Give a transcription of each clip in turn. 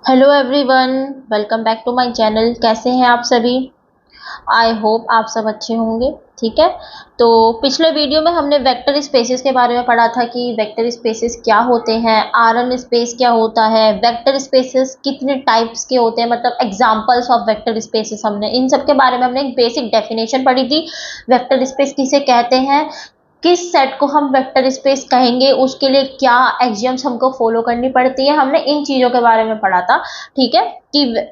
Hello everyone, welcome back to my channel. कैसे हैं आप सभी? आई होप आप सब अच्छे होंगे। ठीक है, तो पिछले वीडियो में हमने वेक्टर स्पेसेस के बारे में पढ़ा था कि वेक्टर स्पेसेस क्या होते हैं, आरएन स्पेस क्या होता है, वेक्टर स्पेसेस कितने टाइप्स के होते हैं, मतलब एग्जांपल्स ऑफ वेक्टर स्पेसेस। हमने इन सब के बारे में हमने एक बेसिक डेफिनेशन पढ़ी थी। वेक्टर स्पेस किसे कहते हैं, किस सेट को हम वेक्टर स्पेस कहेंगे, उसके लिए क्या एक्सियम्स हमको फॉलो करनी पड़ती है, हमने इन चीज़ों के बारे में पढ़ा था। ठीक है कि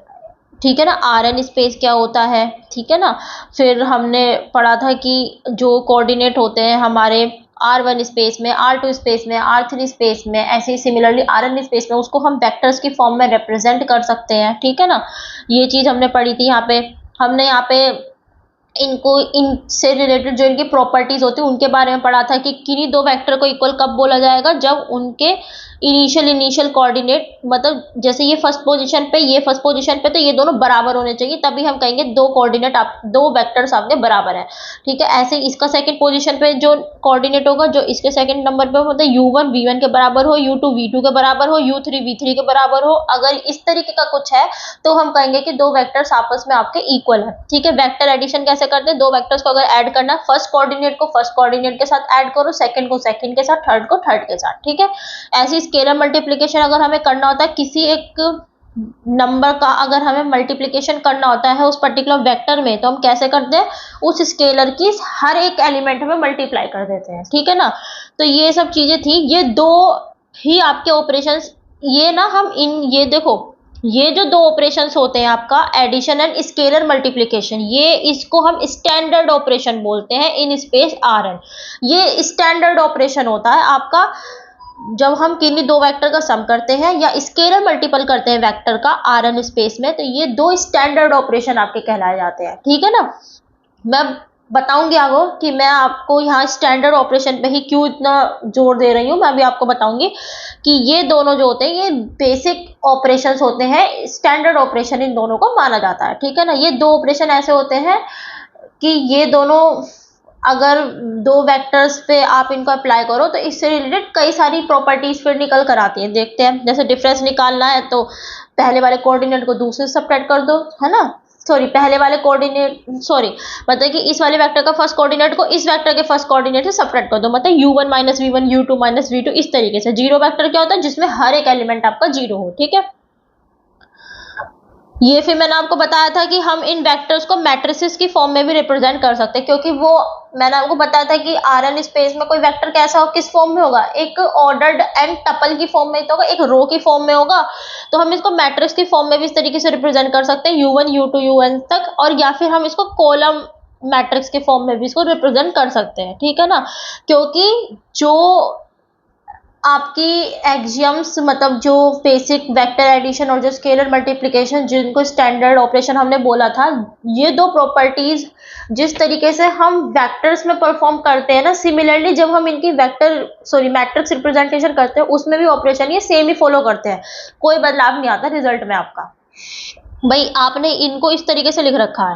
ठीक है ना, आर एन स्पेस क्या होता है। ठीक है ना, फिर हमने पढ़ा था कि जो कोऑर्डिनेट होते हैं हमारे R1 स्पेस में, R2 स्पेस में, R3 स्पेस में, ऐसे ही सिमिलरली RN स्पेस में, उसको हम वेक्टर्स की फॉर्म में रिप्रेजेंट कर सकते हैं। ठीक है ना, ये चीज़ हमने पढ़ी थी। यहाँ पे हमने यहाँ पे इनको इनसे रिलेटेड जो इनकी प्रॉपर्टीज होती है उनके बारे में पढ़ा था कि किन्हीं दो वेक्टर को इक्वल कब बोला जाएगा, जब उनके इनिशियल कोऑर्डिनेट, मतलब जैसे ये फर्स्ट पोजीशन पे, ये फर्स्ट पोजीशन पे, तो ये दोनों बराबर होने चाहिए, तभी हम कहेंगे दो कोऑर्डिनेट आप दो वेक्टर्स आपके बराबर है। ठीक है, ऐसे इसका सेकंड पोजीशन पे जो कोऑर्डिनेट होगा, जो इसके सेकंड नंबर पे, मतलब u1 v1 के बराबर हो, u2 v2 के बराबर हो, u3 v3 के बराबर हो, अगर इस तरीके का कुछ है तो हम कहेंगे कि दो वेक्टर्स आपस में आपके इक्वल है। ठीक है, वेक्टर एडिशन कैसे करते हैं, दो वेक्टर्स को अगर ऐड करना है, फर्स्ट कोऑर्डिनेट को फर्स्ट कोऑर्डिनेट के साथ ऐड करो, सेकंड को सेकंड के साथ, थर्ड को थर्ड के साथ। ठीक है, ऐसी स्केलर मल्टीप्लिकेशन अगर हमें करना होता है किसी एक नंबर का, अगर हमें मल्टीप्लिकेशन करना होता है उस पर्टिकुलर वेक्टर में, तो हम कैसे करते हैं, उस स्केलर की हर एक एलिमेंट में मल्टीप्लाई कर देते हैं। ठीक है ना, तो ये सब चीजें थी, ये दो ही आपके ऑपरेशंस। ये ना हम इन ये देखो, ये जो दो ऑपरेशंस होते हैं आपका एडिशन एंड स्केलर मल्टीप्लिकेशन, ये इसको हम स्टैंडर्ड ऑपरेशन बोलते हैं इन स्पेस आर एन। ये स्टैंडर्ड ऑपरेशन होता है आपका जब हम किन्हीं दो वेक्टर का सम करते हैं या स्केलर मल्टीपल करते हैं वेक्टर का आर एन स्पेस में, तो ये दो स्टैंडर्ड ऑपरेशन आपके कहलाए जाते हैं। ठीक है ना, मैं बताऊंगी आगे कि मैं आपको यहाँ स्टैंडर्ड ऑपरेशन पे ही क्यों इतना जोर दे रही हूँ। मैं भी आपको बताऊंगी कि ये दोनों जो होते हैं ये बेसिक ऑपरेशंस होते हैं, स्टैंडर्ड ऑपरेशन इन दोनों को माना जाता है। ठीक है ना, ये दो ऑपरेशन ऐसे होते हैं कि ये दोनों अगर दो वेक्टर्स पे आप इनको अप्लाई करो तो इससे रिलेटेड कई सारी प्रॉपर्टीज फिर निकल कर आती हैं। देखते हैं, जैसे डिफरेंस निकालना है तो पहले वाले कोऑर्डिनेट को दूसरे से सब्ट्रैक्ट कर दो, है ना, सॉरी पहले वाले कोऑर्डिनेट, सॉरी मतलब कि इस वाले वेक्टर का फर्स्ट कोऑर्डिनेट को इस वेक्टर के फर्स्ट कोऑर्डिनेट से सब्ट्रैक्ट कर दो, मतलब u1 minus we one, u2 minus v2, इस तरीके से। जीरो वेक्टर क्या होता है, जिसमें हर एक एलिमेंट आपका जीरो हो। ठीक है, ये फिर मैंने आपको बताया था कि हम इन वेक्टर्स को मैट्रिसेस की फॉर्म में भी रिप्रेजेंट कर सकते हैं, क्योंकि वो मैंने आपको बताया था कि आर एन स्पेस में कोई वेक्टर कैसा हो, किस फॉर्म में होगा, एक ऑर्डर्ड एंड टपल की फॉर्म में तो होगा, एक रो की फॉर्म में होगा। तो हम इसको मैट्रिक्स की फॉर्म में भी इस तरीके से रिप्रेजेंट कर सकते हैं, u1 u2 un तक, और या फिर हम इसको कॉलम मैट्रिक्स के फॉर्म में भी इसको रिप्रेजेंट कर सकते हैं। ठीक है ना, क्योंकि जो आपकी एक्सियम्स, मतलब जो बेसिक वेक्टर एडिशन और जो स्केलर मल्टीप्लिकेशन, जिनको स्टैंडर्ड ऑपरेशन हमने बोला था, ये दो प्रॉपर्टीज जिस तरीके से हम वेक्टर्स में परफॉर्म करते हैं ना, सिमिलरली जब हम इनकी मैट्रिक्स रिप्रेजेंटेशन करते हैं उसमें भी ऑपरेशन ये सेम ही फॉलो करते हैं, कोई बदलाव नहीं आता रिजल्ट में आपका। भाई आपने इनको इस तरीके से लिख रखा है,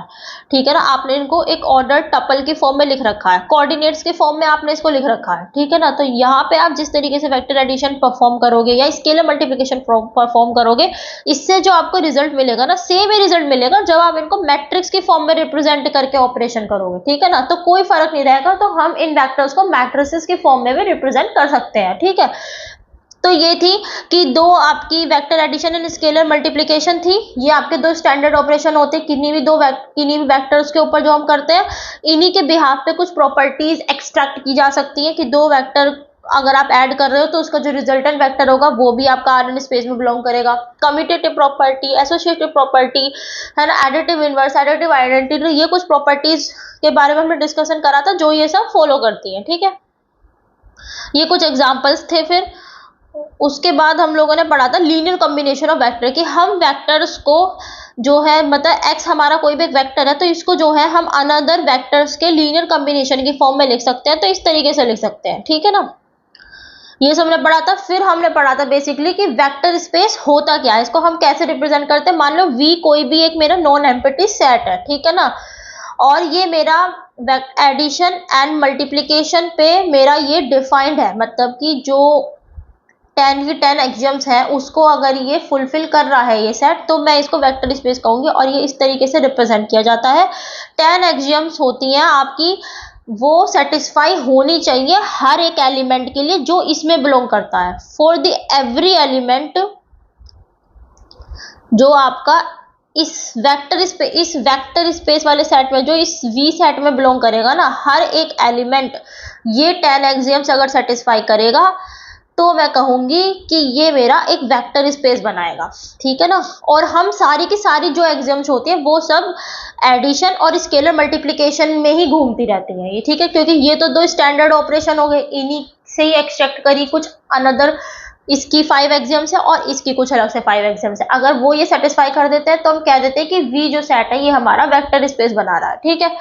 ठीक है ना, आपने इनको एक ऑर्डर टपल की फॉर्म में लिख रखा है, कोऑर्डिनेट्स के फॉर्म में आपने इसको लिख रखा है। ठीक है ना, तो यहाँ पे आप जिस तरीके से वेक्टर एडिशन परफॉर्म करोगे या स्केलर मल्टीप्लिकेशन परफॉर्म करोगे, इससे जो आपको रिजल्ट मिलेगा ना, सेम ही रिजल्ट मिलेगा जब आप इनको मैट्रिक्स की फॉर्म में रिप्रेजेंट करके ऑपरेशन करोगे। ठीक है ना, तो कोई फर्क नहीं रहेगा, तो हम इन वेक्टर्स को मैट्रिसेस की फॉर्म में भी रिप्रेजेंट कर सकते हैं। ठीक है, तो ये थी कि दो आपकी vector addition and scalar multiplication थी, ये आपके दो स्टैंडर्ड ऑपरेशन होते हैं किन्हीं भी वेक्टर्स के ऊपर जो हम करते हैं। इन्हीं के बिहाफ पे कुछ प्रॉपर्टीज एक्सट्रैक्ट की जा सकती हैं कि दो वेक्टर अगर आप ऐड कर रहे हो तो उसका जो रिजल्टेंट वेक्टर होगा वो भी आपका आर एन स्पेस में बिलोंग करेगा। कम्यूटेटिव प्रॉपर्टी, एसोसिएटिव प्रॉपर्टी, है ना, एडिटिव इनवर्स, एडिटिव आइडेंटिटी, ये कुछ प्रॉपर्टीज के बारे में हमने डिस्कशन करा था जो ये सब फॉलो करती हैं। ठीक है, ये कुछ एग्जाम्पल्स थे। फिर उसके बाद हम लोगों ने पढ़ा था लीनियर कॉम्बिनेशन ऑफ वेक्टर, कि हम वेक्टर्स को जो है, मतलब x हमारा कोई भी एक वेक्टर है तो इसको जो है हम अनदर वेक्टर्स के लीनियर कॉम्बिनेशन की फॉर्म में लिख सकते हैं, तो इस तरीके से लिख सकते हैं। ठीक है ना, ये सब हमने पढ़ा था। फिर हमने पढ़ा था बेसिकली कि वेक्टर स्पेस होता क्या है, इसको हम कैसे रिप्रेजेंट करते हैं। मान लो v कोई भी एक मेरा नॉन एम्प्टी सेट है, ठीक है ना, और ये मेरा एडिशन एंड मल्टीप्लिकेशन पे मेरा ये डिफाइंड है, मतलब कि जो 10 की 10 एक्सियम्स है उसको अगर ये फुलफिल कर रहा है ये सेट, तो मैं इसको वेक्टर स्पेस कहूंगी और ये इस तरीके से रिप्रेजेंट किया जाता है। 10 एक्सियम्स होती हैं आपकी, वो सेटिस्फाई होनी चाहिए हर एक एलिमेंट के लिए जो इसमें बिलोंग करता है। फॉर द एवरी एलिमेंट जो आपका इस वेक्टर स्पेस वाले सेट में, जो इस वी सेट में बिलोंग करेगा ना, हर एक एलिमेंट ये 10 एक्सियम्स अगर सेटिस्फाई करेगा तो मैं कहूंगी कि ये मेरा एक वेक्टर स्पेस बनाएगा, ठीक है ना। और हम सारी की सारी जो एग्जाम्स होती है वो सब एडिशन और स्केलर मल्टीप्लिकेशन में ही घूमती रहती हैं ये, ठीक है, क्योंकि ये तो दो स्टैंडर्ड ऑपरेशन हो गए, इन्हीं से ही एक्सट्रैक्ट करी कुछ अनदर, इसकी 5 एग्जाम्स है और इसकी कुछ अलग से 5 एग्जाम्स है। अगर वो ये सेटिस्फाई कर देते हैं तो हम कह देते हैं कि वी जो सेट है ये हमारा वेक्टर स्पेस बना रहा है, ठीक है।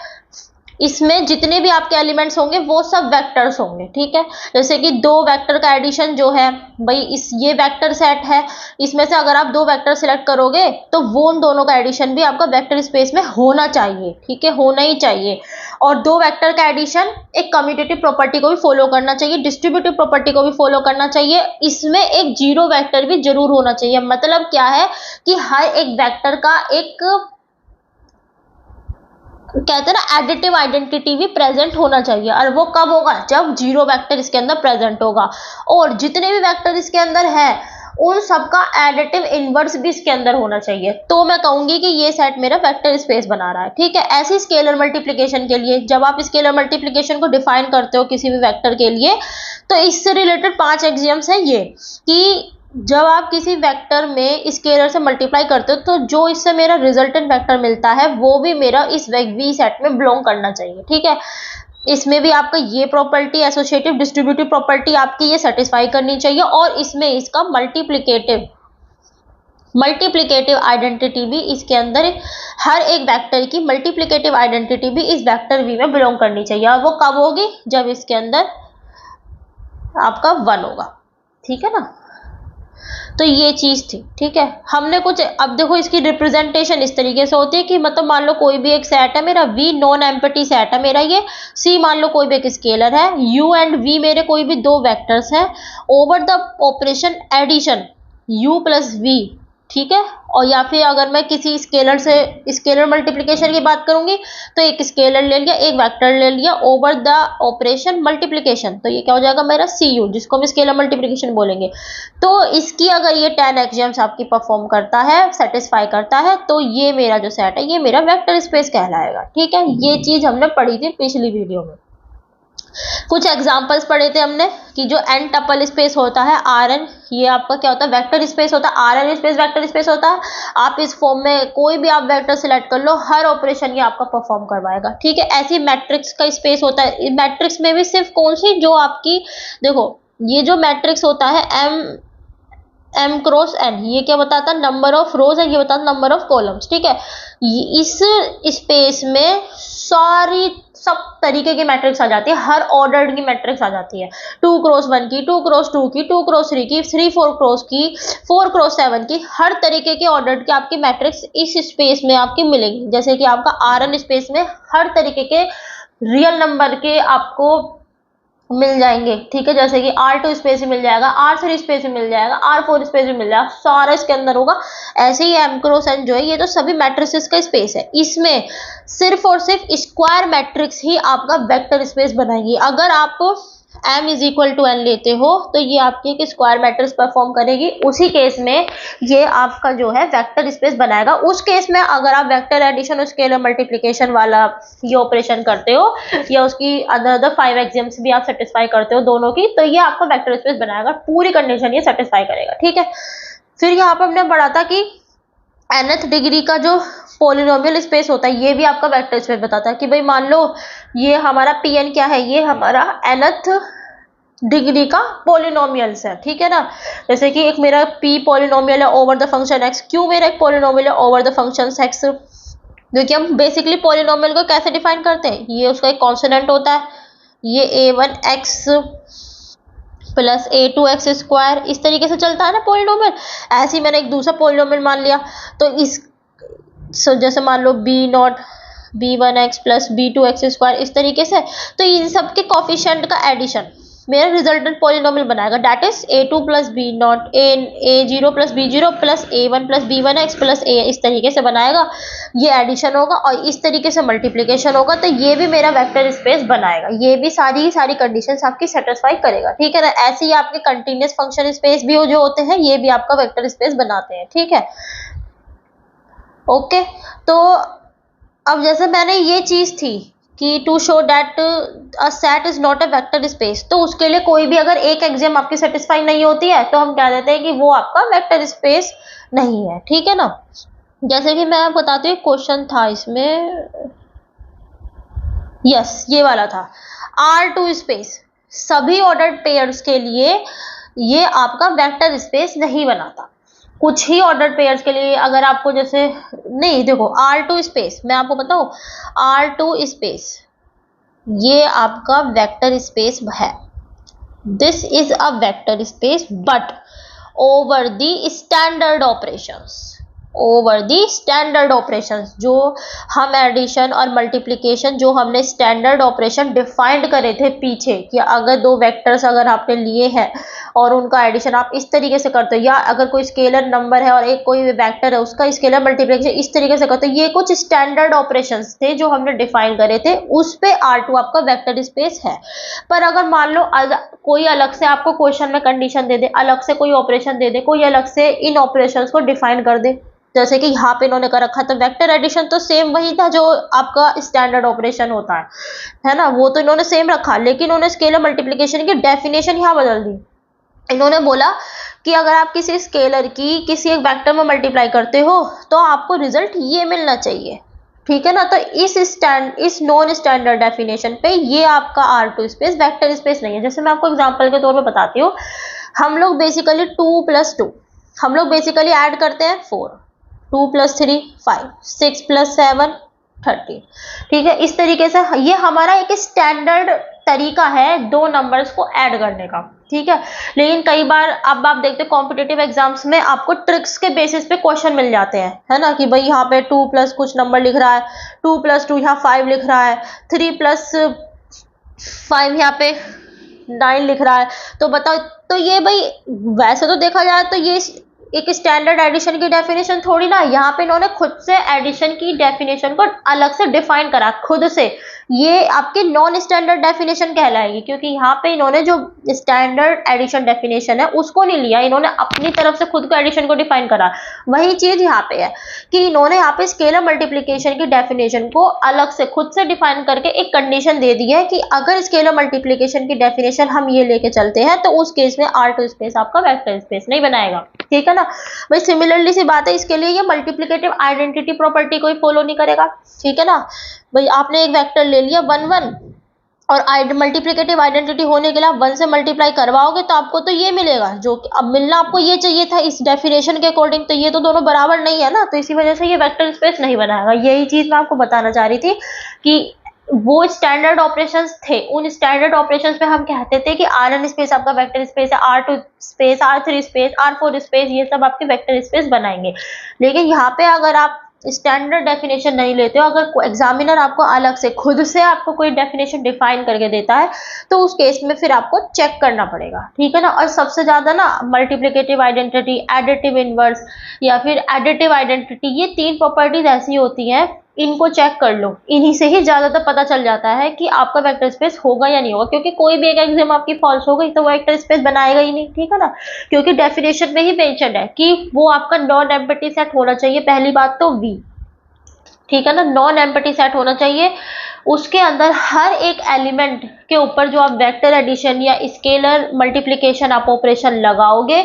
इसमें जितने भी आपके एलिमेंट्स होंगे वो सब वेक्टर्स होंगे, ठीक है। जैसे कि दो वेक्टर का एडिशन जो है भाई, ये वेक्टर सेट है, इसमें से अगर आप दो वेक्टर सिलेक्ट करोगे तो वो उन दोनों का एडिशन भी आपका वेक्टर स्पेस में होना चाहिए, ठीक है, होना ही चाहिए। और दो वेक्टर का एडिशन एक कम्यूटेटिव प्रॉपर्टी को भी फॉलो करना चाहिए, डिस्ट्रीब्यूटिव प्रॉपर्टी को भी फॉलो करना चाहिए। इसमें एक जीरो वेक्टर भी जरूर होना चाहिए। मतलब क्या है कि हर एक वेक्टर का एक, कहते हैं ना, एडिटिव आइडेंटिटी भी प्रेजेंट होना चाहिए। और वो कब होगा? जब जीरो वेक्टर इसके अंदर प्रेजेंट होगा। और जितने भी वेक्टर इसके अंदर है उन सबका एडिटिव इनवर्स भी इसके अंदर होना चाहिए। तो मैं कहूंगी कि ये सेट मेरा वेक्टर स्पेस बना रहा है, ठीक है। ऐसी स्केलर मल्टीप्लिकेशन के लिए, जब आप स्केलर मल्टीप्लिकेशन को डिफाइन करते हो किसी भी वेक्टर के लिए, तो इससे रिलेटेड 5 एक्सियम्स है ये, कि जब आप किसी वेक्टर में स्केलर से मल्टीप्लाई करते हो तो जो इससे मेरा रिजल्टेंट वेक्टर मिलता है वो भी मेरा इस वी सेट में बिलोंग करना चाहिए, ठीक है। इसमें भी आपका ये प्रॉपर्टी, एसोसिएटिव डिस्ट्रीब्यूटिव प्रॉपर्टी आपकी ये सेटिस्फाई करनी चाहिए। और इसमें इसका मल्टीप्लिकेटिव आइडेंटिटी भी इसके अंदर, हर एक वेक्टर की मल्टीप्लिकेटिव आइडेंटिटी भी इस वेक्टर वी में बिलोंग करनी चाहिए। और वो कब होगी? जब इसके अंदर आपका 1 होगा, ठीक है ना। तो ये चीज थी, ठीक है। हमने कुछ, अब देखो इसकी रिप्रेजेंटेशन इस तरीके से होती है कि मतलब मान लो कोई भी एक सेट है मेरा, वी नॉन एम्प्टी सेट है मेरा ये, सी मान लो कोई भी एक स्केलर है, यू एंड वी मेरे कोई भी दो वेक्टर्स हैं, over the operation addition U plus V, ठीक है। और या फिर अगर मैं किसी स्केलर से स्केलर मल्टीप्लिकेशन की बात करूंगी तो एक स्केलर ले लिया, एक वेक्टर ले लिया, ओवर द ऑपरेशन मल्टीप्लिकेशन, तो ये क्या हो जाएगा मेरा सी यू, जिसको हम स्केलर मल्टीप्लिकेशन बोलेंगे। तो इसकी अगर ये 10 एक्सियम्स आपकी परफॉर्म करता है, सेटिस्फाई करता है, तो ये मेरा जो सेट है ये मेरा वेक्टर स्पेस कहलाएगा, ठीक है। ये चीज हमने पढ़ी थी पिछली वीडियो में। कुछ एग्जांपल्स पढ़े थे हमने कि जो n टपल स्पेस होता है Rn, ये आपका क्या होता है? वेक्टर स्पेस होता है। Rn स्पेस वेक्टर स्पेस होता है। आप इस फॉर्म में कोई भी आप वेक्टर सिलेक्ट कर लो, हर ऑपरेशन ये आपका परफॉर्म करवाएगा, ठीक है। ऐसी मैट्रिक्स का स्पेस होता है। मैट्रिक्स में भी सिर्फ कौन सी, जो आपकी, देखो ये जो मैट्रिक्स होता है m क्रॉस n, ये क्या बताता है? नंबर ऑफ रोज है, ये बताता है नंबर ऑफ कॉलम्स, ठीक है। इस स्पेस में सारी सब तरीके की मैट्रिक्स आ जाती है, हर ऑर्डर्ड की मैट्रिक्स आ जाती है। 2 क्रॉस 1 की, 2 क्रॉस 2 की, 2 क्रॉस 3 की, 3 4 क्रॉस की, 4 क्रॉस 7 की, हर तरीके के ऑर्डर्ड की आपकी मैट्रिक्स इस स्पेस में आपकी मिलेगी। जैसे कि आपका Rn स्पेस में हर तरीके के रियल नंबर के आपको मिल जाएंगे, ठीक है। जैसे कि R2 स्पेस में मिल जाएगा, R3 स्पेस में मिल जाएगा, R4 स्पेस में मिल जाएगा, सारा इसके अंदर होगा। ऐसे ही m क्रॉस n जो है ये तो सभी मैट्रिसेस का स्पेस है। इसमें सिर्फ और सिर्फ स्क्वायर मैट्रिक्स ही आपका वेक्टर स्पेस बनाएगी। अगर आप m is equal to n लेते हो तो ये आपकी एक स्क्वायर मैट्रिक्स परफॉर्म करेगी। उसी केस में ये आपका जो है वेक्टर स्पेस बनाएगा। उस केस में अगर आप वेक्टर एडिशन और स्केलर मल्टीप्लिकेशन वाला ये ऑपरेशन करते हो, या उसकी अदर 5 एक्सियम्स भी आप सेटिस्फाई करते हो दोनों की, तो ये आपका वेक्टर स्पेस बनाएगा। पूरी कंडीशन ये सेटिस्फाई करेगा, ठीक है। फिर यहाँ पर हमने पढ़ा था कि nth डिग्री का जो पॉलिनोमियल स्पेस होता है ये भी आपका वेक्टर स्पेस बताता है कि भाई मान लो ये हमारा Pn क्या है, ये हमारा nth डिग्री का पॉलिनोमियल्स है, ठीक है ना। जैसे कि एक मेरा P पॉलिनोमियल है over the function x, Q मेरा एक पॉलिनोमियल है ओवर द फंक्शन x। क्योंकि हम बेसिकली पॉलिनोमियल को कैसे डिफाइन करते हैं, ये उसका एक कॉन्सोनेंट होता है, ये a1x प्लस a2x स्क्वायर, इस तरीके से चलता है ना पॉलिनोमियल। ऐसे ही मैंने एक दूसरा पॉलिनोमियल मान लिया, तो इस जैसे मान लो b0 b1x plus b2x square, इस तरीके से। तो इन सब के कोफिशिएंट का एडिशन, मेरा रिजल्टेंट पॉलिनोमियल बनाएगा, that is a2 plus B not a0 plus b0 plus a1 plus b1x plus a, इस तरीके से बनाएगा। ये एडिशन होगा और इस तरीके से मल्टीप्लिकेशन होगा, तो ये भी मेरा वेक्टर स्पेस बनाएगा। ये भी सारी कंडीशंस आपकी सेटिस्फाई करेगा, ठीक है ना। ऐसे ही आपके कंटिन्यूस फंक्शन स्पेस भी जो होते हैं, ये भी आपका वेक्टर स्पेस बनाते हैं, ठीक है। ओके, तो अब जैसे मैंने ये चीज थी कि to show that a set is not a vector space, तो उसके लिए कोई भी अगर एक एग्जाम आपकी सेटिस्फाई नहीं होती है तो हम कह देते हैं कि वो आपका वेक्टर स्पेस नहीं है, ठीक है ना। जैसे कि मैं आपको बताती हूँ, क्वेश्चन था इसमें, यस ये वाला था, R2 स्पेस सभी ऑर्डर्ड पेयर्स के लिए ये आपका वेक्टर स्पेस नहीं बनाता। कुछ ही ऑर्डर्ड पेयर्स के लिए अगर आपको जैसे, नहीं देखो, R2 स्पेस मैं आपको बताऊं, R2 स्पेस ये आपका वेक्टर स्पेस है। This is a vector space but over the standard operations, over the standard operations, जो हम एडिशन और मल्टीप्लिकेशन जो हमने स्टैंडर्ड ऑपरेशन डिफाइंड करे थे पीछे, कि अगर दो वेक्टर्स अगर आपने लिए हैं और उनका एडिशन आप इस तरीके से करते हो, या अगर कोई स्केलर नंबर है और एक कोई वेक्टर है उसका स्केलर मल्टीप्लिकेशन इस तरीके से करते हो, ये कुछ स्टैंडर्ड ऑपरेशंस थे जो हमने डिफाइन करे थे, उस पे R2 आपका वेक्टर स्पेस है। पर अगर मान लो कोई अलग से आपको क्वेश्चन में कंडीशन दे दे, अलग से कोई ऑपरेशन दे दे, कोई अलग से इन ऑपरेशंस को डिफाइन कर दे, जैसे कि यहाँ पे इन्होंने कर रखा था वेक्टर एडिशन, तो सेम वही था जो आपका स्टैंडर्ड ऑपरेशन होता है ना, वो तो इन्होंने सेम रखा, लेकिन इन्होंने स्केलर मल्टीप्लिकेशन की डेफिनेशन यहाँ बदल दी। इन्होंने बोला कि अगर आप किसी स्केलर की किसी एक वेक्टर में मल्टीप्लाई करते हो तो आपको रिजल्ट ये मिलना चाहिए, ठीक है ना। तो इस नॉन स्टैंडर्ड डेफिनेशन पे ये आपका R2 स्पेस वेक्टर स्पेस नहीं है। जैसे मैं आपको एग्जांपल के तौर पे बताती हूँ, हम लोग बेसिकली 2+2 हम लोग बेसिकली ऐड करते हैं 4, 2+3 5, 6+7 30, ठीक है। इस तरीके से ये हमारा एक स्टैंडर्ड तरीका है दो नंबर्स को ऐड करने का, ठीक है। लेकिन कई बार अब आप देखते हो कॉम्पिटिटिव एग्जाम्स में आपको ट्रिक्स के बेसिस पे क्वेश्चन मिल जाते हैं, है ना, कि भाई यहाँ पे 2 प्लस कुछ नंबर लिख रहा है, 2+2 यहाँ 5 लिख रहा है, 3+5 यहाँ पे 9 लिख रहा है, तो बताओ, तो ये भाई वैसे तो देखा जाए तो ये एक स्टैंडर्ड एडिशन की डेफिनेशन थोड़ी ना, यहाँ पे इन्होंने खुद से एडिशन की डेफिनेशन को अलग से डिफाइन करा खुद से, ये आपकी नॉन स्टैंडर्ड डेफिनेशन कहलाएगी, क्योंकि यहाँ पे इन्होंने जो स्टैंडर्ड एडिशन डेफिनेशन है उसको नहीं लिया, इन्होंने अपनी तरफ से खुद को एडिशन को डिफाइन करा। वही चीज यहाँ पे है कि इन्होंने यहाँ पे स्केलर मल्टीप्लिकेशन की डेफिनेशन को अलग से खुद से डिफाइन करके एक कंडीशन दे दी है कि अगर स्केलर मल्टीप्लिकेशन की डेफिनेशन हम ये लेके चलते हैं तो उस केस में R2 स्पेस आपका वेक्टर स्पेस नहीं बनाएगा, ठीक है ना। भाई सिमिलरली सी बात है, इसके लिए ये मल्टीप्लिकेटिव आइडेंटिटी प्रॉपर्टी कोई फॉलो नहीं करेगा, ठीक है ना। भाई आपने एक वेक्टर ले लिया 1 1 और मल्टीप्लिकेटिव आइडेंटिटी होने के लिए आप 1 से मल्टीप्लाई करवाओगे तो आपको तो ये मिलेगा, जो अब मिलना आपको ये चाहिए था इस डेफिनेशन के अकॉर्डिंग, तो ये तो दोनों बराबर नहीं है ना, तो इसी वजह से ये वेक्टर स्पेस नहीं बनाएगा। यही चीज मैं आपको बताना चाह रही थी कि वो स्टैंडर्ड ऑपरेशंस थे, उन स्टैंडर्ड ऑपरेशंस पे हम कहते थे कि Rn स्पेस आपका वेक्टर स्पेस है, R2 space, R3 space, R4 space, ये सब आपके वेक्टर स्पेस बनाएंगे। लेकिन यहाँ पे अगर आप स्टैंडर्ड डेफिनेशन नहीं लेते हो, अगर एग्जामिनर आपको अलग से खुद से आपको कोई डेफिनेशन डिफाइन करके देता है तो उस केस में फिर आपको चेक करना पड़ेगा, ठीक है ना। और सबसे ज्यादा ना मल्टीप्लिकेटिव आइडेंटिटी, एडिटिव इनवर्स या फिर एडिटिव आइडेंटिटी, ये 3 प्रॉपर्टीज ऐसी होती हैं, इनको चेक कर लो, इन्हीं से ही ज्यादातर पता चल जाता है कि आपका वेक्टर स्पेस होगा या नहीं होगा, क्योंकि कोई भी एक एग्जाम आपकी फॉल्स हो गई तो वो वेक्टर स्पेस बनाएगा ही नहीं, ठीक है ना, क्योंकि डेफिनेशन में ही मेंशन है कि वो आपका नॉन एम्प्टी सेट होना चाहिए, पहली बात तो V, ठीक है ना, नॉन एम्प्टी सेट होना चाहिए, उसके अंदर हर एक एलिमेंट के ऊपर जो आप वेक्टर एडिशन या स्केलर मल्टीप्लिकेशन आप ऑपरेशन लगाओगे,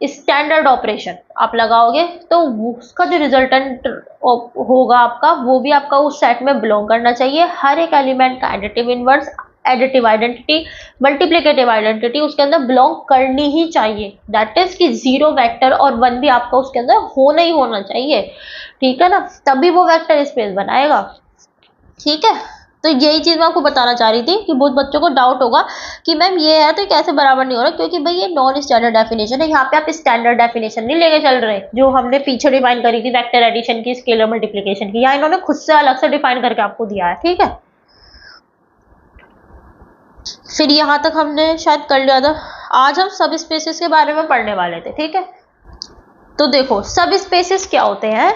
स्टैंडर्ड ऑपरेशन आप लगाओगे, तो उसका जो रिजल्टेंट होगा आपका वो भी आपका उस सेट में बिलोंग करना चाहिए। हर एक एलिमेंट का additive inverse, additive identity, multiplicative identity उसके अंदर बिलोंग करनी ही चाहिए, दैट इज कि 0 वेक्टर और 1 भी आपका उसके अंदर होना ही होना चाहिए, ठीक है ना, तभी वो वेक्टर स्पेस बनाएगा, ठीक है। तो यही चीज मैं आपको बताना चाह रही थी कि बहुत बच्चों को डाउट होगा कि मैम ये है तो कैसे बराबर नहीं हो रहा, क्योंकि भाई ये नॉन स्टैंडर्ड डेफिनेशन है, यहाँ पे आप स्टैंडर्ड डेफिनेशन नहीं लेके चल रहे जो हमने पीछे डिफाइन करी थी वेक्टर एडिशन की, स्केलर मल्टीप्लिकेशन की, यहाँ इन्होंने खुद से अलग से डिफाइन करके आपको दिया है, ठीक है। फिर यहाँ तक हमने शायद कर लिया था। आज हम सब स्पेसेस के बारे में पढ़ने वाले थे, ठीक है। तो देखो सब स्पेसेस क्या होते हैं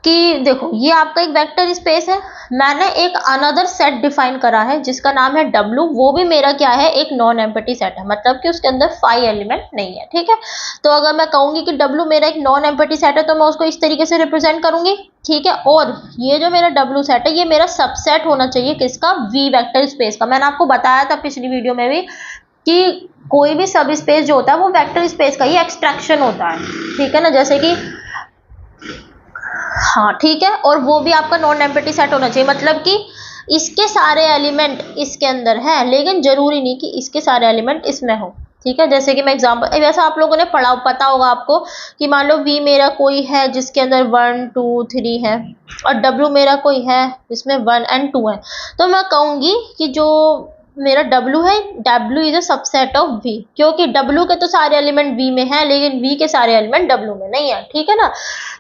कि देखो ये आपका एक वेक्टर स्पेस है, मैंने एक अनदर सेट डिफाइन करा है जिसका नाम है W, वो भी मेरा क्या है, एक नॉन एम्प्टी सेट है, मतलब कि उसके अंदर 5 एलिमेंट नहीं है, ठीक है। तो अगर मैं कहूंगी कि W मेरा एक नॉन एम्प्टी सेट है तो मैं उसको इस तरीके से रिप्रेजेंट करूंगी, ठीक है। और ये जो मेरा W सेट है ये मेरा सबसेट होना चाहिए किसका, V वेक्टर स्पेस का। मैंने आपको बताया था पिछली वीडियो में भी कि कोई भी सब स्पेस जो होता है वो वेक्टर स्पेस का ही एक्सट्रैक्शन होता है, ठीक है ना, जैसे कि हाँ ठीक है। और वो भी आपका नॉन एम्प्टी सेट होना चाहिए, मतलब कि इसके सारे एलिमेंट इसके अंदर हैं, लेकिन जरूरी नहीं कि इसके सारे एलिमेंट इसमें हो, ठीक है। जैसे कि मैं एग्जांपल, वैसा आप लोगों ने पढ़ा, पता होगा आपको कि मान लो V मेरा कोई है जिसके अंदर 1 2 3 है, और W मेरा कोई है जिसमें 1 और 2 है, तो मैं कहूंगी कि जो मेरा W है, W is a subset of V, क्योंकि W के तो सारे एलिमेंट V में है लेकिन V के सारे एलिमेंट W में नहीं है, ठीक है ना।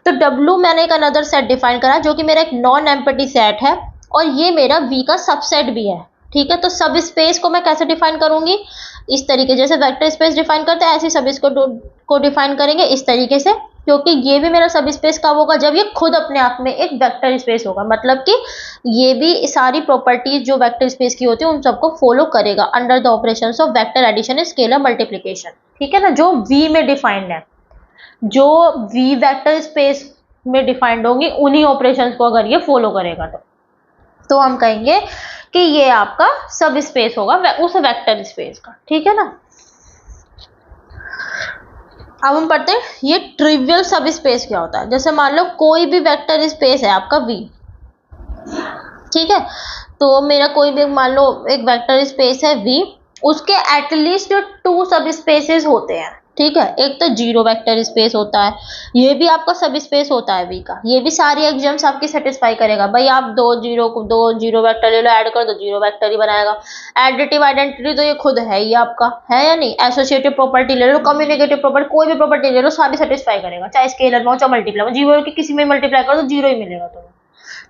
तो W मैंने एक अनदर सेट डिफाइन करा जो कि मेरा एक नॉन एम्प्टी सेट है, और ये मेरा V का सबसेट भी है, ठीक है। तो सब स्पेस को मैं कैसे डिफाइन करूंगी, इस तरीके, जैसे वेक्टर स्पेस डिफाइन करते हैं ऐसे सब इसको डिफाइन करेंगे इस तरीके से, क्योंकि ये भी मेरा सब स्पेस कब होगा, जब ये खुद अपने आप में एक वेक्टर स्पेस होगा, मतलब कि ये भी सारी प्रॉपर्टीज जो वेक्टर स्पेस की होती है उन सबको फॉलो करेगा under the operations of vector addition, scalar multiplication, ठीक है ना, जो V में डिफाइंड है, जो V वेक्टर स्पेस में डिफाइंड होंगी उन्हीं ऑपरेशंस को अगर ये फॉलो करेगा तो हम कहेंगे कि ये आपका सब स्पेस होगा उस वेक्टर स्पेस का, ठीक है ना। अब हम पढ़ते हैं ये ट्रिवियल सब स्पेस क्या होता है। जैसे मान लो कोई भी वेक्टर स्पेस है आपका V, ठीक है। तो मेरा कोई भी मान लो एक वेक्टर स्पेस है V, उसके एटलीस्ट 2 सब स्पेसेस होते हैं, ठीक है। एक तो जीरो वेक्टर स्पेस होता है, ये भी आपका सब स्पेस होता है V का, ये भी सारी एग्जाम्स आपकी सेटिस्फाई करेगा। भाई आप दो जीरो वेक्टर ले लो, ऐड कर दो, जीरो वेक्टर ही बनाएगा। एडिटिव आइडेंटिटी तो ये खुद है ही आपका, है या नहीं। एसोसिएटिव प्रॉपर्टी ले लो, कम्युनिकेटिव प्रॉपर्टी, कोई भी प्रॉपर्टी ले लो, सारी सेटिस्फाई करेगा, चाहे स्केलर में हो चाहे मल्टीप्लाई में, जीरो की किसी में मल्टीप्लाई करो तो जीरो ही मिलेगा तुम्हें,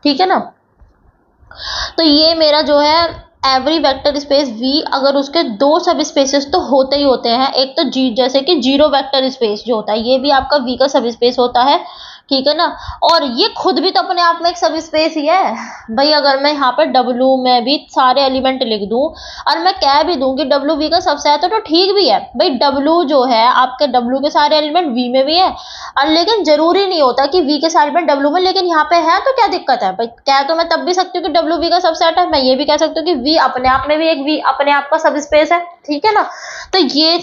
ठीक है ना। तो ये मेरा जो है एवरी वेक्टर स्पेस V, अगर उसके 2 सब स्पेसेस तो होते ही होते हैं, एक तो जैसे कि जीरो वेक्टर स्पेस जो होता है ये भी आपका V का सब स्पेस होता है, ठीक है ना। और ये खुद भी तो अपने आप में एक सब स्पेस ही है भाई। अगर मैं यहाँ पे W में भी सारे एलिमेंट लिख दूं और मैं कह भी दूं कि W V का सबसेट है तो ठीक भी है भाई। W जो है आपके W के सारे एलिमेंट V में भी है, और लेकिन जरूरी नहीं होता कि V के सारे एलिमेंट W में, लेकिन यहाँ पे है तो क्या दिक्कत है भाई। कह तो मैं तब भी सकती हूँ कि W V का सबसेट है, मैं ये भी कह सकती हूँ कि V अपने आप में भी एक V अपने आप का सब स्पेस है, ठीक है ना। तो ये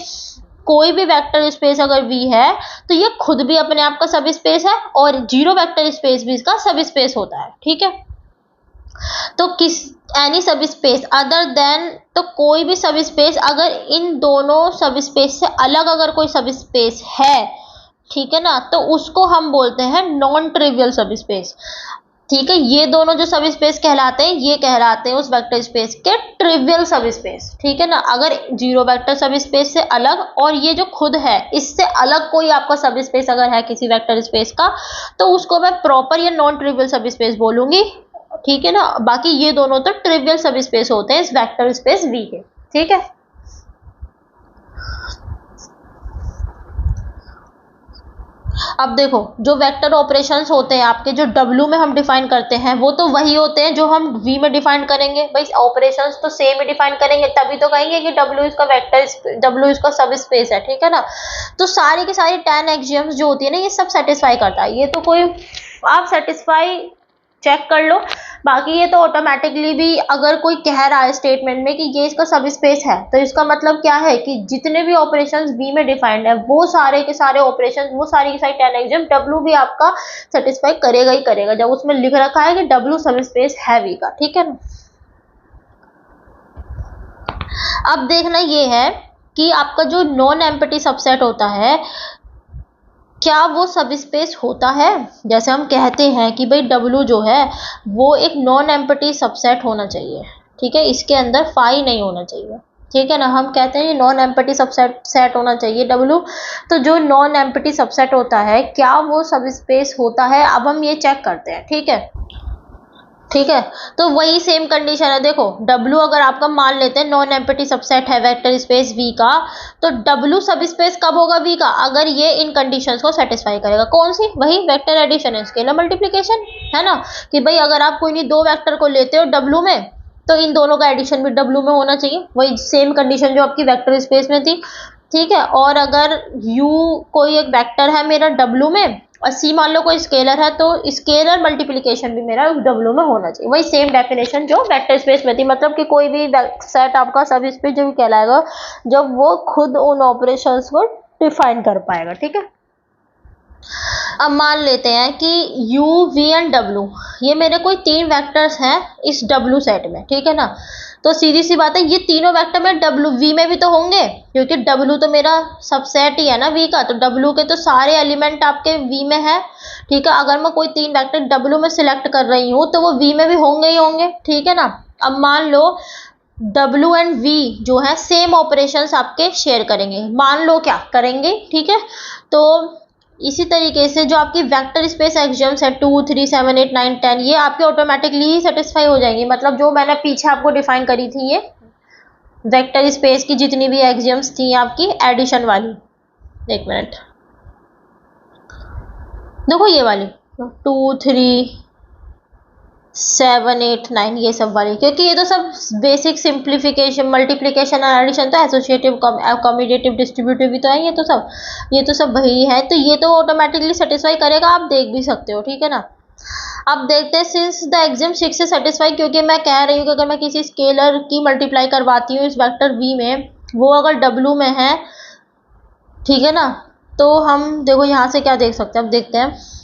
कोई भी वेक्टर स्पेस अगर V है तो ये खुद भी अपने आप का सब स्पेस है, और जीरो वेक्टर स्पेस भी इसका सब स्पेस होता है, ठीक है। तो किस एनी सब स्पेस अदर देन, तो कोई भी सब स्पेस अगर इन दोनों सब स्पेस से अलग अगर कोई सब स्पेस है, ठीक है ना, तो उसको हम बोलते हैं नॉन ट्रिवियल सब स्पेस, ठीक है। ये दोनों जो सब स्पेस कहलाते हैं ये कहलाते हैं उस वेक्टर स्पेस के ट्रिवियल सब स्पेस, ठीक है ना। अगर जीरो वेक्टर सब स्पेस से अलग और ये जो खुद है इससे अलग कोई आपका सब स्पेस अगर है किसी वेक्टर स्पेस का, तो उसको मैं प्रॉपर या नॉन ट्रिवियल सब स्पेस बोलूंगी, ठीक है ना। बाकी ये दोनों तो ट्रिवियल सब स्पेस होते हैं इस वेक्टर स्पेस V के, ठीक है। अब देखो जो वेक्टर ऑपरेशंस होते हैं आपके, जो W में हम डिफाइन करते हैं वो तो वही होते हैं जो हम V में डिफाइन करेंगे भाई। ऑपरेशंस तो सेम ही डिफाइन करेंगे, तभी तो कहेंगे कि W इसका वेक्टर, W इसका सब स्पेस है, ठीक है ना। तो सारी की सारी 10 एक्सियम्स जो होती है ना ये सब सेटिस्फाई करता है। ये तो कोई आप सेटिस्फाई चेक कर लो। बाकी ये तो ऑटोमेटिकली भी अगर कोई कह रहा है स्टेटमेंट में कि ये इसका सब स्पेस है, तो इसका मतलब क्या है कि जितने भी ऑपरेशंस V में डिफाइंड है वो सारे के सारे ऑपरेशंस, वो सारी की सारी 10 एग्जाम W भी आपका सेटिस्फाई करेगा ही करेगा, जब उसमें लिख रखा है कि W सब स्पेस है V का, ठीक है ना। अब देखना ये है कि आपका जो नॉन एम्प्टी सबसेट होता है क्या वो सब स्पेस होता है। जैसे हम कहते हैं कि भाई W जो है वो एक नॉन एम्प्टी सबसेट होना चाहिए, ठीक है, इसके अंदर फाई नहीं होना चाहिए, ठीक है ना। हम कहते हैं नॉन एम्प्टी सबसेट होना चाहिए W। तो जो नॉन एम्प्टी सबसेट होता है क्या वो सब स्पेस होता है, अब हम ये चेक करते हैं, ठीक है। ठीक है। तो वही सेम कंडीशन है, देखो W अगर आपका मान लेते हैं नॉन एम्प्टी सबसेट है वेक्टर स्पेस V का, तो W सब स्पेस कब होगा V का, अगर ये इन कंडीशंस को सेटिस्फाई करेगा। कौन सी, वही वेक्टर एडिशन स्केलर मल्टीप्लिकेशन, है ना, कि भाई अगर आप कोई नहीं दो वेक्टर को लेते हो W में, तो इन दोनों का एडिशन भी W में होना चाहिए, वही सेम कंडीशन जो आपकी वेक्टर स्पेस में थी। ठीक है, और अगर U कोई एक वेक्टर है मेरा W में और C मान लो कोई स्केलर है, तो स्केलर मल्टीप्लिकेशन भी मेरा उस W में होना चाहिए। वही सेम डेफिनेशन जो वेक्टर स्पेस में थी, मतलब कि कोई भी सेट आपका सब स्पेस जो भी कहलाएगा जब वो खुद उन ऑपरेशंस को डिफाइन कर पाएगा। ठीक है, अब मान लेते हैं कि U, V एंड W ये मेरे कोई तीन वेक्टर्स हैं इस W सेट में। ठीक है ना, तो सीधी सी बात है ये तीनों वेक्टर में W V में भी तो होंगे, क्योंकि W तो मेरा सबसेट ही है ना V का, तो W के तो सारे एलिमेंट आपके V में है। ठीक है, अगर मैं कोई तीन वेक्टर W में सिलेक्ट कर रही हूँ तो वो V में भी होंगे ही होंगे। ठीक है ना, अब मान लो W एंड V जो है सेम ऑपरेशंस आपके शेयर करेंगे, मान लो क्या करेंगे। ठीक है, तो इसी तरीके से जो आपकी वेक्टर स्पेस एक्सियम्स है 2, 3, 7, 8, 9, 10 ये आपके ऑटोमेटिकली ही सेटिस्फाई हो जाएंगी। मतलब जो मैंने पीछे आपको डिफाइन करी थी ये वेक्टर स्पेस की जितनी भी एक्सियम्स थी आपकी एडिशन वाली, एक मिनट देखो ये वाली 2, 3, 7, 8, 9 ये सब वाली, क्योंकि ये तो सब बेसिक सिंप्लीफिकेशन मल्टीप्लिकेशन और एडिशन तो एसोसिएटिव कम्यूटेटिव डिस्ट्रीब्यूटिव भी तो है, ये तो सब वही है, तो ये तो ऑटोमेटिकली सेटिस्फाई करेगा, आप देख भी सकते हो। ठीक है ना, अब देखते हैं सिंस द एग्जाम 6 से सेटिस्फाई, क्योंकि मैं कह रही हूँ कि अगर मैं किसी स्केलर की मल्टीप्लाई करवाती हूँ इस वेक्टर V में, वो अगर W में है, ठीक है ना, तो हम देखो यहाँ से क्या देख सकते हैं, अब देखते हैं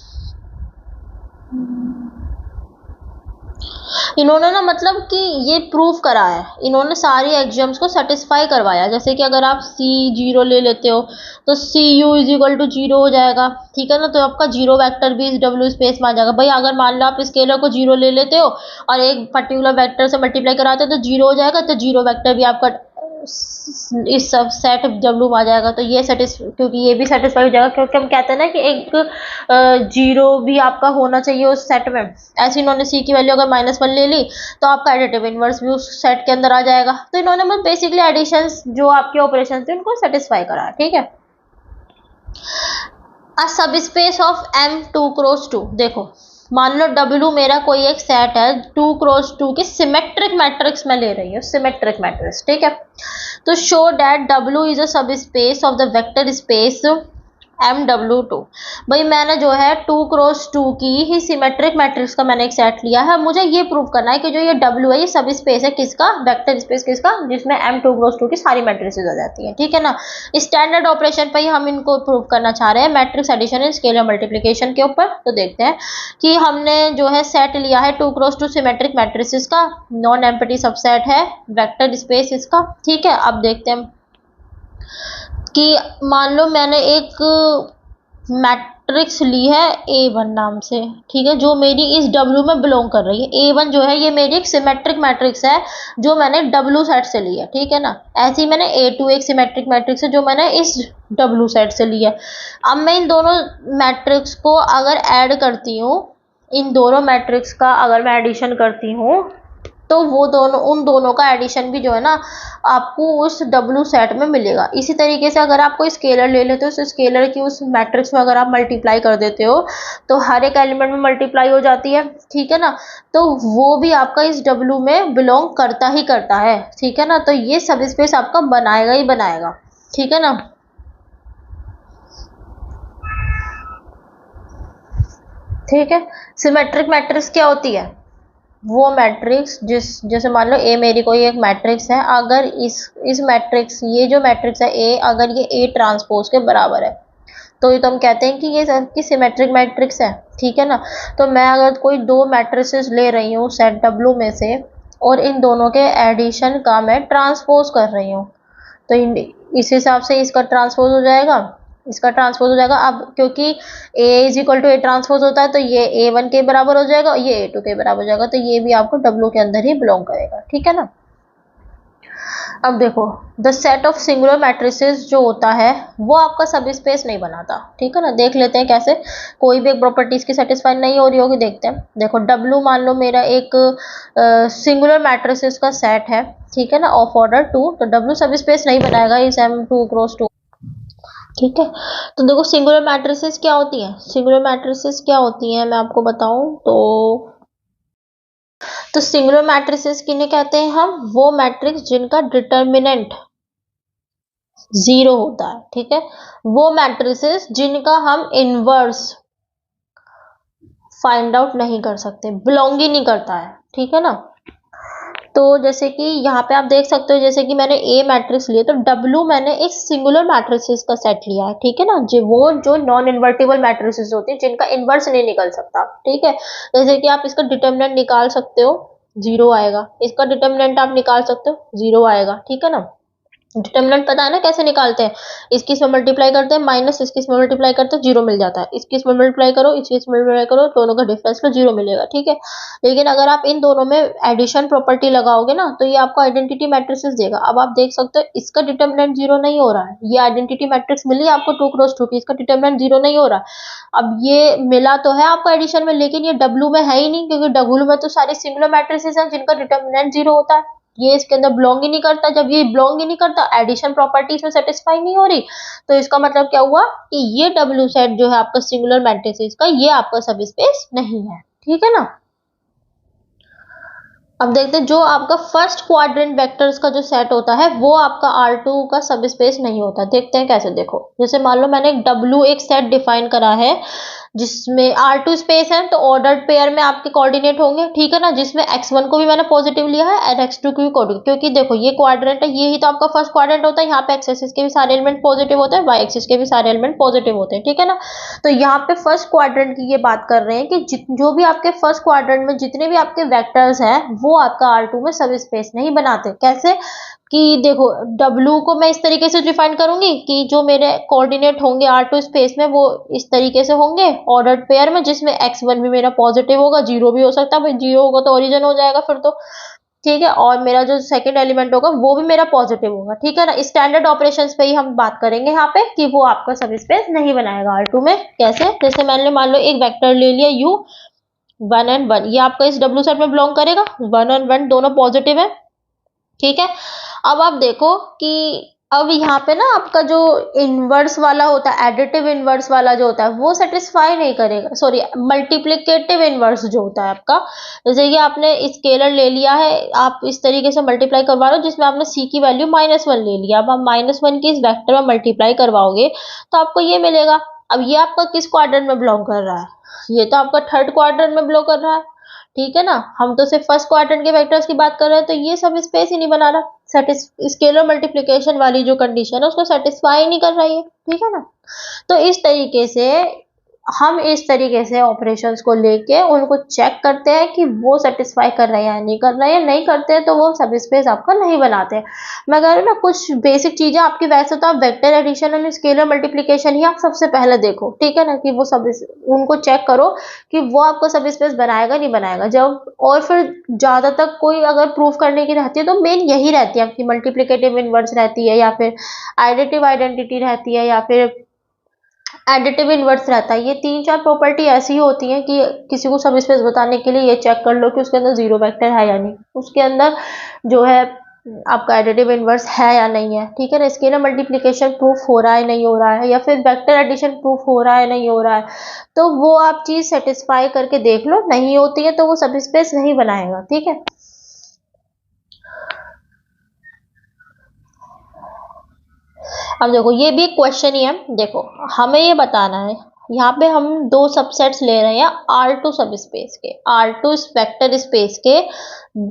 इन्होंने ना मतलब कि ये प्रूव करा है, इन्होंने सारी एक्सियम्स को सेटिस्फाई करवाया। जैसे कि अगर आप C0 ले लेते हो तो CU इज इक्वल टू 0 हो जाएगा। ठीक है ना, तो आपका जीरो वेक्टर भी इस W स्पेस में आ जाएगा। भाई अगर मान लो आप स्केलर को 0 ले लेते हो और एक पर्टिकुलर वेक्टर से मल्टीप्लाई कराते हो तो 0 हो जाएगा, तो जीरो वेक्टर भी आपका इस सब सेट W में आ जाएगा। तो ये क्योंकि ये भी सेटिस्फाई हो जाएगा, क्योंकि हम कहते हैं ना कि एक जीरो भी आपका होना चाहिए उस सेट में। ऐसे इन्होंने C की वैल्यू अगर -1 ले ली तो आपका एडिटिव इनवर्स भी उस सेट के अंदर आ जाएगा। तो इन्होंने मतलब बेसिकली एडिशंस जो आपके ऑपरेशन थे उनको सेटिस्फाई करा। ठीक है, अ subspace of M2 cross 2, देखो मान लो W मेरा कोई एक सेट है 2 क्रॉस 2 की सिमेट्रिक मैट्रिक्स में ले रही हूँ, सिमेट्रिक मैट्रिक्स। ठीक है, तो show that W is a subspace of the vector space MW2। भाई मैंने जो है 2 क्रॉस 2 की ही सिमेट्रिक मैट्रिक्स का मैंने एक सेट लिया है, मुझे ये प्रूव करना है कि जो ये W है ये सब स्पेस है किसका, वेक्टर स्पेस किसका, जिसमें M2 क्रॉस 2 की सारी मैट्रिसेस आ जाती है। ठीक है ना, स्टैंडर्ड ऑपरेशन पर ही हम इनको प्रूव करना चाह रहे हैं, matrix addition and scalar multiplication के ऊपर। तो देखते हैं कि हमने जो है सेट लिया है 2 क्रॉस 2 सिमेट्रिक मैट्रिसेस का, नॉन एम्प्टी सबसेट है वेक्टर स्पेस इसका। ठीक है, अब देखते हैं कि मान लो मैंने एक मैट्रिक्स ली है A1 नाम से। ठीक है, जो मेरी इस W में बिलोंग कर रही है। A1 जो है ये मेरी एक सिमेट्रिक मैट्रिक्स है जो मैंने W सेट से ली है। ठीक है ना, ऐसे ही मैंने A2 एक सिमेट्रिक मैट्रिक्स है जो मैंने इस W सेट से ली है। अब मैं इन दोनों मैट्रिक्स को अगर ऐड करती हूँ, इन दोनों मैट्रिक्स का अगर मैं एडिशन करती हूँ तो वो दोनों उन दोनों का एडिशन भी जो है ना आपको उस W सेट में मिलेगा। इसी तरीके से अगर आप कोई स्केलर ले लेते हो तो स्केलर की उस मैट्रिक्स में अगर आप मल्टीप्लाई कर देते हो तो हर एक एलिमेंट में मल्टीप्लाई हो जाती है। ठीक है ना, तो वो भी आपका इस W में बिलोंग करता ही करता है। ठीक है ना, तो ये सब स्पेस आपका बनाएगा ही बनाएगा। ठीक है ना, ठीक है, सिमेट्रिक मैट्रिक्स क्या होती है, वो मैट्रिक्स जैसे मान लो A मेरी कोई एक मैट्रिक्स है, अगर इस मैट्रिक्स ये जो मैट्रिक्स है A अगर ये A ट्रांसपोज के बराबर है तो ये तो हम कहते हैं कि ये सबकी सिमेट्रिक मैट्रिक्स है। ठीक है ना, तो मैं अगर कोई दो मैट्रिसेस ले रही हूँ सेट W में से और इन दोनों के एडिशन का मैं ट्रांसपोज कर रही हूँ तो इस हिसाब से इसका ट्रांसपोज हो जाएगा, इसका ट्रांसपोज हो जाएगा। अब क्योंकि A is equal to A transpose होता है तो ये A1 के बराबर हो जाएगा, ये A2 के बराबर हो जाएगा, तो ये भी आपको W के अंदर ही बिलोंग करेगा। ठीक है ना, अब देखो, the set of singular matrices जो होता है वो आपका सब स्पेस नहीं बनाता, ठीक है ना। देख लेते हैं कैसे। कोई भी एक प्रॉपर्टीज की सेटिस्फाई नहीं हो रही होगी, देखते हैं। देखो W मान लो मेरा एक सिंगुलर मैट्रिसेस का सेट है, ठीक है ना, ऑफ ऑर्डर 2, तो W सब स्पेस नहीं बनाएगा इस M2 क्रॉस 2, ठीक है। तो देखो सिंगुलर मैट्रिसेस क्या होती है, सिंगुलर मैट्रिसेस क्या होती है मैं आपको बताऊं तो सिंगुलर मैट्रिसेस किन्हें कहते हैं हम, वो मैट्रिक्स जिनका डिटर्मिनेंट 0 होता है, ठीक है। वो मैट्रिसेस जिनका हम इनवर्स फाइंड आउट नहीं कर सकते, बिलोंग ही नहीं करता है, ठीक है ना। तो जैसे कि यहाँ पे आप देख सकते हो, जैसे कि मैंने ए मैट्रिक्स लिया, तो W मैंने एक सिंगुलर मैट्रिसेस का सेट लिया है, ठीक है ना। जो नॉन इन्वर्टिबल मैट्रिसेस होती है जिनका इन्वर्स नहीं निकल सकता, ठीक है। जैसे कि आप इसका डिटर्मिनेंट निकाल सकते हो, 0 आएगा। इसका डिटर्मिनेंट आप निकाल सकते हो, 0 आएगा, ठीक है ना। डिटर्मिनेंट पता है ना कैसे निकालते हैं, इसकी इसमें मल्टीप्लाई करते हैं, माइनस इसकी इसमें मल्टीप्लाई करते हैं, 0 मिल जाता है। इसकी इसमें मल्टीप्लाई करो, इसकी इसमें मल्टीप्लाई करो, दोनों का डिफरेंस में 0 मिलेगा, ठीक है। लेकिन अगर आप इन दोनों में एडिशन प्रॉपर्टी लगाओगे ना, तो ये आपको आइडेंटिटी मैट्रिसेस देगा। अब आप देख सकते हो इसका डिटर्मिनेंट 0 नहीं हो रहा है, ये आइडेंटिटी मैट्रिक्स मिली आपको 2 क्रॉस 2 की, इसका डिटर्मिनेंट 0 नहीं हो रहा। अब ये मिला तो है आपको एडिशन में, लेकिन ये W में है ही नहीं, क्योंकि W में तो सारे सिंगुलर मैट्रिसेस हैं जिनका डिटर्मिनेंट 0 होता है। ये इसके अंदर बिलोंग ही नहीं करता। जब ये बिलोंग ही नहीं करता, एडिशन प्रॉपर्टी इसमें सेटिस्फाई नहीं हो रही, तो इसका मतलब क्या हुआ कि ये W सेट जो है आपका सिंगुलर मैट्रिसेस का, ये आपका सब स्पेस नहीं है, ठीक है ना। अब देखते हैं, जो आपका फर्स्ट क्वाड्रेंट वेक्टर्स का जो सेट होता है वो आपका R2 का सब स्पेस नहीं होता। देखते हैं कैसे। देखो जैसे मान लो मैंने एक W एक सेट डिफाइन करा है जिसमें R2 स्पेस है, तो ऑर्डर्ड पेयर में आपके कोऑर्डिनेट होंगे, ठीक है ना, जिसमें x1 को भी मैंने पॉजिटिव लिया है और x2 को भी कोऑर्डिनेट, क्योंकि देखो ये क्वाड्रेंट है, ये ही तो आपका फर्स्ट क्वाड्रेंट होता है। यहाँ पे x एक्सिस के भी सारे एलिमेंट पॉजिटिव होते हैं, y एक्सिस के भी सारे एलिमेंट पॉजिटिव होते हैं, ठीक है ना। तो यहाँ पे फर्स्ट क्वाड्रेंट की ये बात कर रहे हैं कि जो भी आपके फर्स्ट क्वाड्रेंट में जितने भी आपके वेक्टर्स हैं वो आपका R2 में सब स्पेस नहीं बनाते। कैसे कि देखो W को मैं इस तरीके से डिफाइन करूंगी कि जो मेरे कोऑर्डिनेट होंगे R2 स्पेस में वो इस तरीके से होंगे ऑर्डर्ड पेयर में, जिसमें x1 भी मेरा पॉजिटिव होगा, 0 भी हो सकता है, 0 होगा तो ओरिजिन हो जाएगा फिर तो, ठीक है। और मेरा जो सेकंड एलिमेंट होगा वो भी मेरा पॉजिटिव होगा, ठीक है ना। स्टैंडर्ड ऑपरेशंस पे ही हम बात करेंगे यहाँ पे कि वो आपका सब स्पेस नहीं बनाएगा R2 में। कैसे, जैसे मैंने मान लो एक वेक्टर ले लिया U 1 and 1, ये आपका इस W सेट में बिलोंग करेगा, 1 और 1 दोनों पॉजिटिव है, ठीक है। अब आप देखो कि अब यहाँ पे ना आपका जो इनवर्स वाला होता है, एडिटिव इनवर्स वाला जो होता है वो सेटिस्फाई नहीं करेगा, सॉरी मल्टीप्लिकेटिव इनवर्स जो होता है आपका, जैसे कि आपने स्केलर ले लिया है, आप इस तरीके से मल्टीप्लाई करवा लो जिसमें आपने c की वैल्यू -1 ले लिया। अब आप -1 की इस वेक्टर में मल्टीप्लाई करवाओगे तो आपको ये मिलेगा। अब ये आपका किस क्वाड्रेंट में बिलोंग कर रहा है, ये तो आपका थर्ड क्वाड्रेंट में बिलोंग कर रहा है, ठीक है ना। हम तो सिर्फ फर्स्ट क्वाड्रेंट के वेक्टर्स की बात कर रहे हैं, तो ये सब स्पेस ही नहीं बना रहा, स्केलर मल्टीप्लिकेशन वाली जो कंडीशन है उसको सेटिस्फाई नहीं कर रही है, ठीक है ना। तो इस तरीके से हम इस तरीके से ऑपरेशंस को लेके उनको चेक करते हैं कि वो सेटिस्फाई कर रहे हैं या नहीं कर रहे हैं, नहीं करते हैं तो वो सब स्पेस आपका नहीं बनाते। मैं कह रही हूँ ना कुछ बेसिक चीजें आपकी, वैसे तो आप वेक्टर एडिशन और स्केलर मल्टीप्लिकेशन ही आप सबसे पहले देखो, ठीक है ना, कि वो सब उनको चेक करो कि वो आपको सब स्पेस बनाएगा नहीं बनाएगा। जब और फिर ज्यादा तक कोई अगर प्रूफ करने की रहती है तो मेन यही रहती है आपकी, मल्टीप्लिकेटिव इनवर्स रहती है, या फिर एडिटिव आइडेंटिटी रहती है, या फिर एडिटिव इनवर्स रहता है। ये 3-4 प्रॉपर्टी ऐसी होती हैं कि किसी को सब स्पेस बताने के लिए ये चेक कर लो कि उसके अंदर 0 वेक्टर है या नहीं, उसके अंदर जो है आपका एडिटिव इनवर्स है या नहीं है, ठीक है ना। स्केलर मल्टीप्लिकेशन प्रूफ हो रहा है नहीं हो रहा है, या फिर वेक्टर एडिशन प्रूफ हो रहा है नहीं हो रहा है, तो वो आप चीज सेटिस्फाई करके देख लो। नहीं होती है तो वो सब स्पेस नहीं बनाएगा, ठीक है। अब देखो ये भी एक क्वेश्चन ही है। देखो हमें ये बताना है, यहाँ पे हम 2 सबसेट्स ले रहे हैं R2 सब स्पेस के, R2 वेक्टर स्पेस के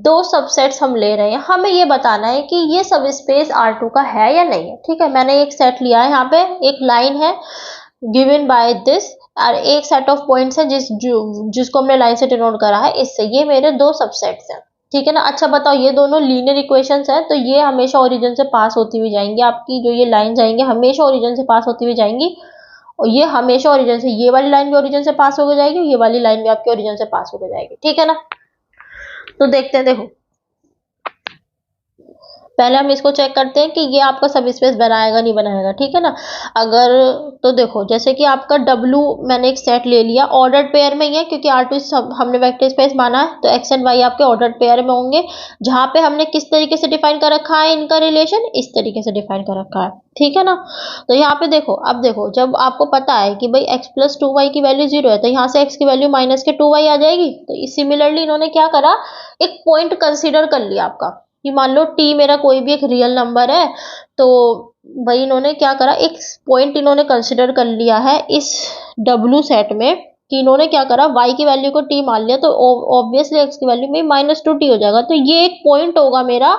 2 सबसेट्स हम ले रहे हैं। हमें ये बताना है कि ये सब स्पेस R2 का है या नहीं है, ठीक है। मैंने एक सेट लिया है, यहाँ पे एक लाइन है गिवन बाय दिस, और एक सेट ऑफ पॉइंट्स है जिसको हमने लाइन से डिनोट करा है इससे। ये मेरे 2 सबसेट्स हैं, ठीक है ना। अच्छा बताओ, ये दोनों लीनियर इक्वेशंस हैं, तो ये हमेशा ओरिजिन से पास होती हुई जाएंगी, आपकी जो ये लाइन जाएंगे हमेशा ओरिजिन से पास होती हुई जाएंगी, और ये हमेशा ओरिजिन से, ये वाली लाइन भी ओरिजिन से पास होकर जाएगी, ये वाली लाइन भी आपकी ओरिजिन से पास होकर जाएगी, ठीक है ना। तो देखते हैं, देखो पहले हम इसको चेक करते हैं कि ये आपका सब स्पेस बनाएगा नहीं बनाएगा, ठीक है ना। अगर तो देखो जैसे कि आपका W मैंने एक सेट ले लिया, ऑर्डर्ड पेयर में ही है क्योंकि R2 सब हमने वेक्टर स्पेस माना है, तो X एंड Y आपके ऑर्डर्ड पेयर में होंगे, जहां पे हमने किस तरीके से डिफाइन कर रखा है इनका रिलेशन, इस तरीके से डिफाइन कर रखा है, ठीक है ना। तो यहाँ पे देखो, अब देखो जब आपको पता है कि भाई x प्लस 2y की वैल्यू 0 है, तो यहाँ से x की वैल्यू माइनस के 2y आ जाएगी। तो सिमिलरली इन्होंने क्या करा, एक पॉइंट कंसीडर कर लिया आपका कि मान लो t मेरा कोई भी एक रियल नंबर है, तो भाई इन्होंने क्या करा, एक पॉइंट इन्होंने कंसीडर कर लिया है इस w सेट में, कि इन्होंने क्या करा, y की वैल्यू को t मान लिया, तो ऑब्वियसली x की वैल्यू में -2t हो जाएगा। तो ये एक पॉइंट होगा मेरा,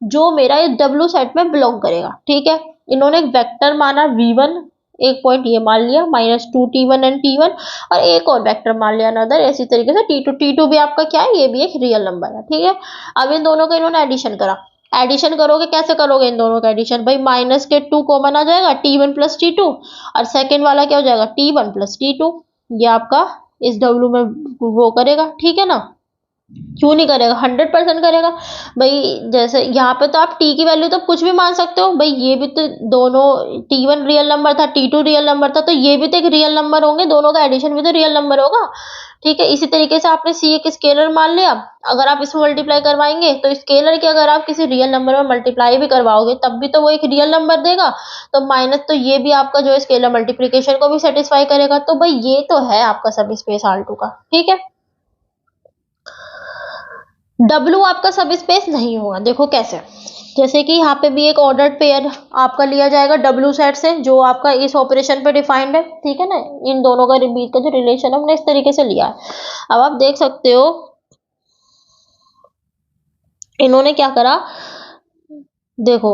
जो मेरा इस w सेट में बिलोंग करेगा, ठीक है। इन्होंने एक वेक्टर माना v1, एक पॉइंट ये मान लिया -2t1 एंड t1, और एक और वेक्टर मान लिया अनदर, इसी तरीके से t2 भी आपका क्या है, ये भी एक रियल नंबर है, ठीक है। अब इन दोनों का इन्होंने एडिशन करा, एडिशन करोगे कैसे करोगे इन दोनों का एडिशन, भाई -2 कॉमन आ जाएगा, t1 प्लस t2, और सेकेंड वाला क्या हो जाएगा, t1 प्लस t2, ये आपका इस w में वो करेगा, ठीक है ना। क्यों नहीं करेगा, 100% करेगा भाई। जैसे यहाँ पे तो आप t की वैल्यू तो कुछ भी मान सकते हो भाई, ये भी तो दोनों, t1 रियल नंबर था, t2 रियल नंबर था, तो ये भी तो एक रियल नंबर होंगे, दोनों का एडिशन भी तो रियल नंबर होगा, ठीक है। इसी तरीके से आपने c एक स्केलर मान लिया, अगर आप इसमें मल्टीप्लाई करवाएंगे तो स्केलर के अगर आप किसी रियल नंबर में मल्टीप्लाई भी करवाओगे तब भी तो वो एक रियल नंबर देगा, तो माइनस, तो ये भी आपका जो है स्केलर मल्टीप्लीकेशन को भी सेटिस्फाई करेगा। तो भाई ये तो है आपका सब स्पेस R2 का, ठीक है। W आपका सब स्पेस नहीं होगा, देखो कैसे, जैसे कि यहाँ पे भी एक ऑर्डर्ड पेयर आपका लिया जाएगा W सेट से, जो आपका इस ऑपरेशन पे डिफाइंड है, ठीक है ना। इन दोनों का बीच का जो रिलेशन है हमने इस तरीके से लिया है। अब आप देख सकते हो इन्होंने क्या करा, देखो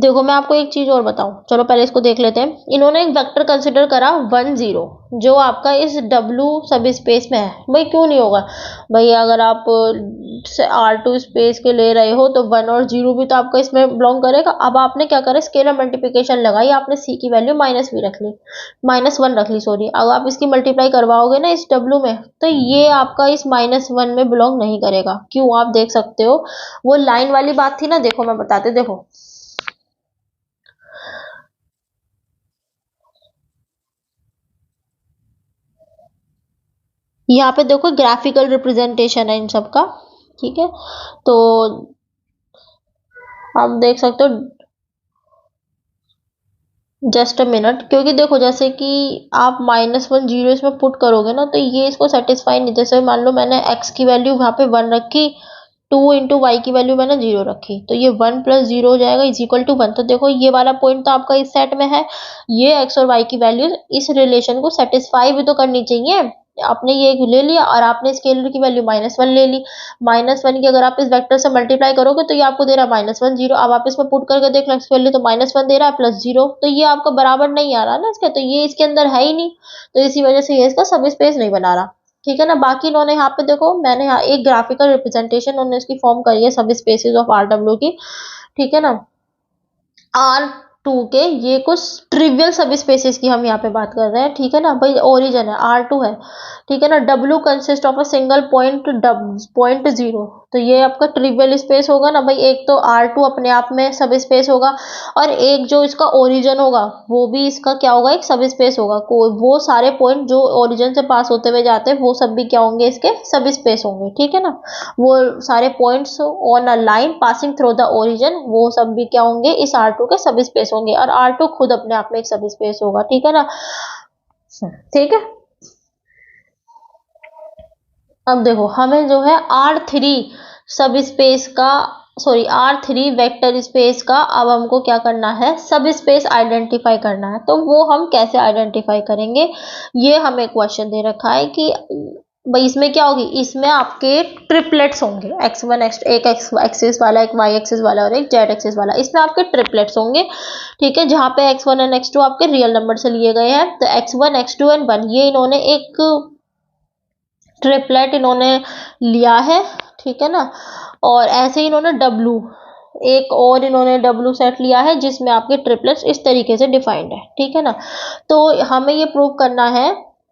देखो मैं आपको एक चीज और बताऊं, चलो पहले इसको देख लेते हैं। इन्होंने एक वेक्टर कंसिडर करा 1 0, जो आपका इस W सब स्पेस में है। भाई क्यों नहीं होगा, भाई अगर आप R2 स्पेस के ले रहे हो तो 1 और 0 भी तो आपका इसमें बिलोंग करेगा। अब आपने क्या करा, स्केलर मल्टीप्लिकेशन लगाई, आपने c की वैल्यू माइनस भी रख ली, -1 रख ली सॉरी। अगर आप इसकी मल्टीप्लाई करवाओगे ना इस W में, तो ये आपका इस -1 में बिलोंग नहीं करेगा। क्यों, आप देख सकते हो, वो लाइन वाली बात थी ना, देखो मैं बताते, देखो यहाँ पे देखो ग्राफिकल रिप्रेजेंटेशन है इन सब का, ठीक है। तो आप देख सकते हो, जस्ट अ मिनट, क्योंकि देखो जैसे कि आप -1 0 इसमें पुट करोगे ना, तो ये इसको सेटिस्फाई नहीं, जैसे मान लो मैंने x की वैल्यू वहाँ पे 1 रखी, 2 इंटू वाई की वैल्यू मैंने 0 रखी, तो ये 1 प्लस 0 हो जाएगा इज इक्वल टू 1। तो देखो ये वाला पॉइंट तो आपका इस सेट में है, ये x और y की वैल्यू इस रिलेशन को सेटिस्फाई भी तो करनी चाहिए। आपने ये ले लिया और आपने स्केलर की वैल्यू -1 ले ली, -1 की अगर आप इस वेक्टर से मल्टीप्लाई करोगे तो ये आपको दे रहा है -1 0। अब आप इसमें पुट करके देख लो x वैल्यू, तो -1 दे रहा है प्लस 0, तो ये आपका बराबर नहीं आ रहा ना इसका, तो ये इसके अंदर है ही नहीं, तो इसी वजह से ये इसका सब स्पेस नहीं बना रहा, ठीक है ना। बाकी इन्होंने यहाँ पे देखो, मैंने यहाँ एक ग्राफिकल रिप्रेजेंटेशन उन्होंने इसकी फॉर्म करी है सब स्पेसेस ऑफ R W की, ठीक है ना। R2 के ये कुछ ट्रिवियल सब स्पेसेस की हम यहाँ पे बात कर रहे हैं, ठीक है ना। भाई ओरिजिन है R2 है, ठीक है ना। W consist of a single point 0, तो ये आपका ट्रिवियल स्पेस होगा ना भाई। एक तो R2 अपने आप में सब स्पेस होगा, और एक जो इसका ओरिजिन होगा वो भी इसका क्या होगा, एक सब स्पेस होगा। वो सारे पॉइंट जो ओरिजिन से पास होते हुए जाते हैं वो सब भी क्या होंगे, इसके सब स्पेस होंगे, ठीक है ना। वो सारे points on a line passing through the origin, वो सब भी क्या होंगे, इस R2 के सब स्पेस होंगे, और R2 खुद अपने आप में एक सब स्पेस होगा, ठीक है ना। ठीक है, अब देखो हमें जो है R3 सब स्पेस का, सॉरी R3 वेक्टर स्पेस का अब हमको क्या करना है, सब स्पेस आइडेंटिफाई करना है। तो वो हम कैसे आइडेंटिफाई करेंगे, ये हमें क्वेश्चन दे रखा है कि भाई इसमें क्या होगी, इसमें आपके ट्रिपलेट्स होंगे, x1 एक x एक्सिस वाला, एक y एक्सिस वाला और एक z एक्सिस वाला, इसमें आपके ट्रिपलेट्स होंगे, ठीक है। जहाँ पे x1 एंड x2 आपके रियल नंबर से लिए गए हैं, तो x1 x2 एंड 1 ये इन्होंने एक ट्रिपलेट इन्होंने लिया है, ठीक है ना। और ऐसे ही इन्होंने W एक और इन्होंने W सेट लिया है जिसमें आपके ट्रिपलेट्स इस तरीके से डिफाइंड है, ठीक है ना। तो हमें ये प्रूव करना है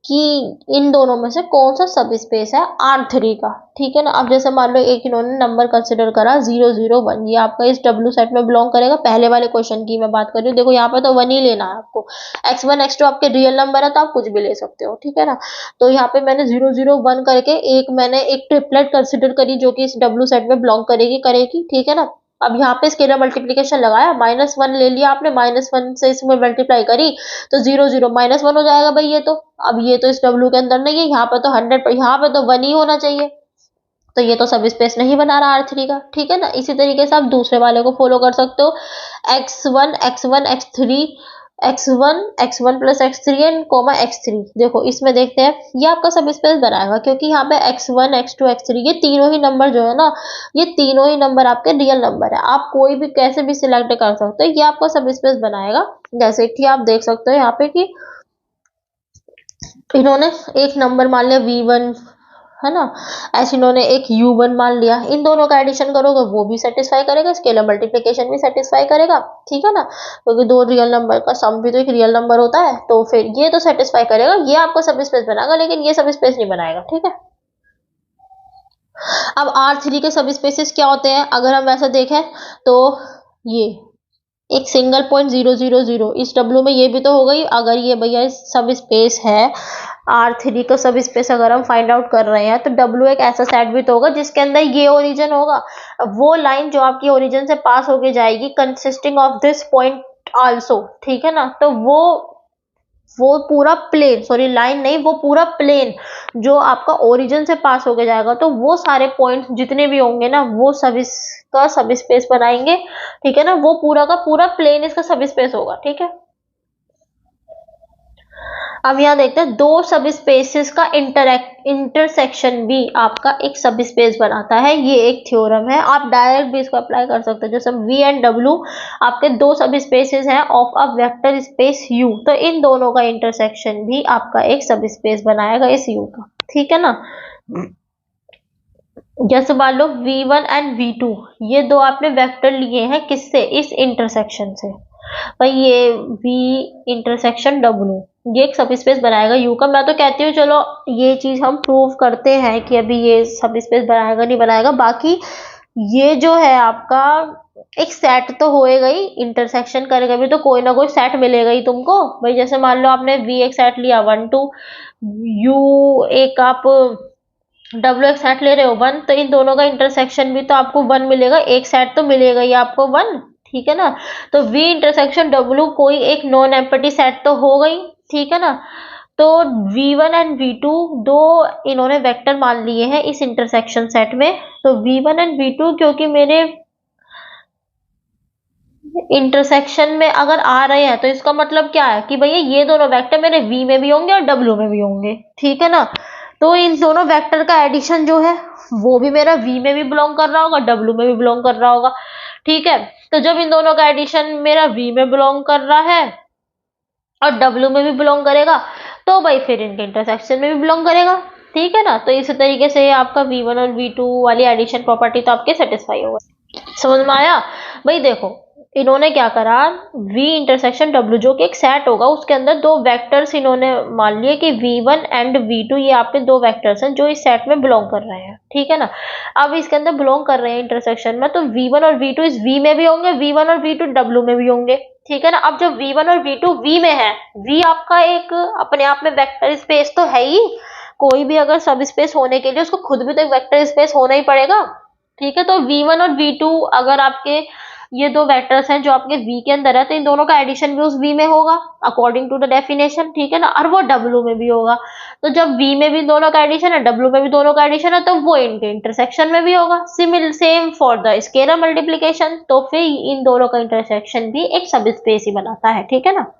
कि इन दोनों में से कौन सा सब स्पेस है R3 का, ठीक है ना। अब जैसे मान लो एक इन्होंने नंबर कंसिडर करा 001, ये आपका इस W सेट में बिलोंग करेगा। पहले वाले क्वेश्चन की मैं बात कर रही हूँ, देखो यहाँ पे तो 1 ही लेना है आपको। x1 x2 आपके रियल नंबर है तो आप कुछ भी ले सकते हो, ठीक है ना। तो यहाँ पे मैंने 001 करके मैंने एक ट्रिपलेट कंसिडर करी जो कि इस W सेट में बिलोंग करेगी, ठीक है ना। अब यहाँ पे स्केलर मल्टीप्लीकेशन लगाया, -1 ले लिया आपने, -1 से इसमें मल्टीप्लाई करी तो 0 -1 हो जाएगा भाई ये तो। अब ये तो इस W के अंदर नहीं है, यहाँ पे तो 100 यहाँ पे तो 1 ही होना चाहिए, तो ये तो सब स्पेस नहीं बना रहा R3 का, ठीक है ना। इसी तरीके से आप दूसरे वाले को फॉलो कर सकते हो, x1 x3 x1 plus x3 and x3। देखो इसमें देखते हैं, ये आपका सब स्पेस बनाएगा क्योंकि यहाँ पे x1 x2 x3 ये तीनों ही नंबर जो है ना, ये तीनों ही नंबर आपके रियल नंबर है। आप कोई भी कैसे भी सिलेक्ट कर सकते हो, ये आपका सब स्पेस बनाएगा। जैसे कि आप देख सकते हो यहाँ पे कि इन्होंने एक नंबर मान लिया V1, है ना, ऐसे इन्होंने एक U1 मान लिया। इन दोनों का एडिशन करोगे वो भी सेटिस्फाई करेगा, स्केलर मल्टीप्लिकेशन भी सेटिस्फाई करेगा, ठीक है ना, क्योंकि दो रियल नंबर का सम भी तो एक रियल नंबर होता है, तो फिर ये तो सेटिस्फाई करेगा, ये आपको सब स्पेस बनाएगा, लेकिन ये सब स्पेस नहीं बनाएगा, ठीक है। अब R3 के सब स्पेसेस क्या होते हैं, अगर हम वैसे देखें तो ये एक सिंगल पॉइंट 0 इस W में ये भी तो हो गई। अगर ये भैया सब स्पेस है R3 का सब स्पेस अगर हम फाइंड आउट कर रहे हैं तो W एक ऐसा सेट भी तो होगा जिसके अंदर ये ओरिजिन होगा। वो लाइन जो आपकी ओरिजिन से पास होके जाएगी consisting of this point also, ठीक है ना। तो वो पूरा प्लेन, सॉरी लाइन नहीं, वो पूरा प्लेन जो आपका ओरिजिन से पास होके जाएगा, तो वो सारे पॉइंट्स जितने भी होंगे ना वो सब इसका सब स्पेस बनाएंगे, ठीक है ना। वो पूरा का पूरा प्लेन इसका सब स्पेस होगा, ठीक है। अब यहाँ देखते हैं दो सब स्पेसेस का इंटरसेक्शन भी आपका एक सब स्पेस बनाता है। ये एक थ्योरम है, आप डायरेक्ट भी इसको अप्लाई कर सकते हो। जैसे V एंड W आपके दो सब स्पेसेस हैं of a vector space U, तो इन दोनों का इंटरसेक्शन भी आपका एक सब स्पेस बनाएगा इस U का, ठीक है ना। जैसे मान लो V1 एंड V2 ये दो आपने वेक्टर लिए हैं, किससे, इस इंटरसेक्शन से। भाई ये V इंटरसेक्शन W ये एक सब स्पेस बनाएगा U का। मैं तो कहती हूँ चलो ये चीज हम प्रूव करते हैं कि अभी ये सब स्पेस बनाएगा नहीं बनाएगा, बाकी ये जो है आपका एक सेट तो होएगा ही, इंटरसेक्शन करेगा भी तो कोई ना कोई सेट मिलेगा ही तुमको। भाई जैसे मान लो आपने V एक सेट लिया 1 2, U एक आप W एक सेट ले रहे हो 1, तो इन दोनों का इंटरसेक्शन भी तो आपको 1 मिलेगा, एक सेट तो मिलेगा ही आपको 1, ठीक है ना। तो V इंटरसेक्शन W कोई एक नॉन एम्प्टी सेट तो हो गई, ठीक है ना। तो V1 एंड V2 दो इन्होंने वेक्टर मान लिए हैं इस इंटरसेक्शन सेट में। तो V1 एंड V2 क्योंकि मेरे इंटरसेक्शन में अगर आ रहे हैं तो इसका मतलब क्या है कि भैया ये दोनों वेक्टर मेरे V में भी होंगे और W में भी होंगे, ठीक है ना। तो इन दोनों वेक्टर का एडिशन जो है वो भी मेरा V में भी बिलोंग कर रहा होगा, W में भी बिलोंग कर रहा होगा, ठीक है। तो जब इन दोनों का एडिशन मेरा V में बिलोंग कर रहा है और W में भी बिलोंग करेगा तो भाई फिर इनके इंटरसेक्शन में भी बिलोंग करेगा, ठीक है ना। तो इसी तरीके से आपका V1 और V2 वाली एडिशन प्रॉपर्टी तो आपके सेटिस्फाई होगा। समझ में आया भाई। देखो इन्होंने क्या करा, V इंटरसेक्शन W जो कि एक सेट होगा, उसके अंदर दो वेक्टर्स इन्होंने मान लिए कि V1 एंड V2 ये आपके दो वेक्टर्स हैं जो इस सेट में बिलोंग कर रहे हैं, ठीक है ना। अब इसके अंदर बिलोंग कर रहे हैं इंटरसेक्शन में, तो V1 और V2 इस V में भी होंगे, V1 और V2 W में भी होंगे, ठीक है ना। अब जब V1 और V2 V में है, V आपका एक अपने आप में वेक्टर स्पेस तो है ही, कोई भी अगर सब स्पेस होने के लिए उसको खुद भी तो एक वेक्टर स्पेस होना ही पड़ेगा, ठीक है। तो V1 और V2 अगर आपके ये दो वेक्टर्स हैं जो आपके V के अंदर है, तो इन दोनों का एडिशन भी उस V में होगा अकॉर्डिंग टू द डेफिनेशन, ठीक है ना। और वो W में भी होगा, तो जब V में भी दोनों का एडिशन है, W में भी दोनों का एडिशन है, तो वो इनके इंटरसेक्शन में भी होगा। Same for the scalar multiplication, तो फिर इन दोनों का इंटरसेक्शन भी एक सब स्पेस ही बनाता है, ठीक है ना।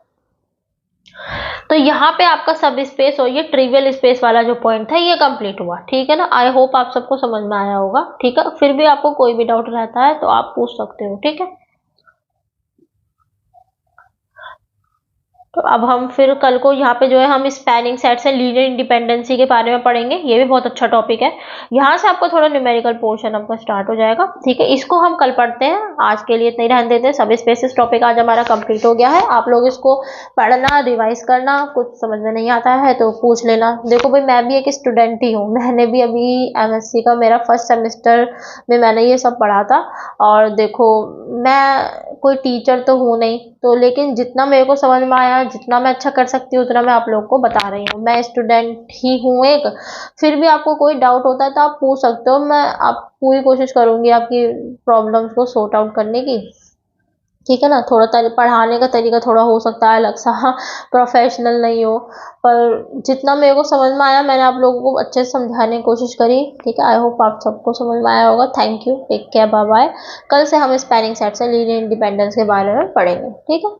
तो यहाँ पे आपका सब स्पेस और ये ट्रिवियल स्पेस वाला जो पॉइंट था ये कंप्लीट हुआ, ठीक है ना। आई होप आप सबको समझ में आया होगा, ठीक है। फिर भी आपको कोई भी डाउट रहता है तो आप पूछ सकते हो, ठीक है। तो अब हम फिर कल को यहाँ पे जो है हम स्पैनिंग सेट से लीनियर इंडिपेंडेंसी के बारे में पढ़ेंगे। ये भी बहुत अच्छा टॉपिक है। यहाँ से आपको थोड़ा न्यूमेरिकल पोर्शन आपका स्टार्ट हो जाएगा, ठीक है। इसको हम कल पढ़ते हैं, आज के लिए इतना ही रहने देते हैं। सब स्पेसिस टॉपिक आज हमारा कंप्लीट हो गया है। आप लोग इसको पढ़ना, रिवाइज करना, कुछ समझ में नहीं आता है तो पूछ लेना। देखो भाई, मैं भी एक स्टूडेंट ही हूँ, मैंने भी अभी MSc का मेरा फर्स्ट सेमेस्टर में मैंने ये सब पढ़ा था। और देखो, मैं कोई टीचर तो हूँ नहीं, तो लेकिन जितना मेरे को समझ में आया, जितना मैं अच्छा कर सकती हूँ, उतना मैं आप लोग को बता रही हूँ। मैं स्टूडेंट ही हूँ एक, फिर भी आपको कोई डाउट होता है तो आप पूछ सकते हो। मैं आप पूरी कोशिश करूँगी आपकी प्रॉब्लम्स को सॉर्ट आउट करने की, ठीक है ना। थोड़ा पढ़ाने का तरीका थोड़ा हो सकता है अलग सा, हाँ, प्रोफेशनल नहीं हो, पर जितना मेरे को समझ में आया मैंने आप लोगों को अच्छे से समझाने की कोशिश करी, ठीक है। आई होप आप सबको समझ में आया होगा। Thank you, take care, bye bye. कल से हम स्पेलिंग सेट से लीनियर इंडिपेंडेंस के बारे में पढ़ेंगे, ठीक है।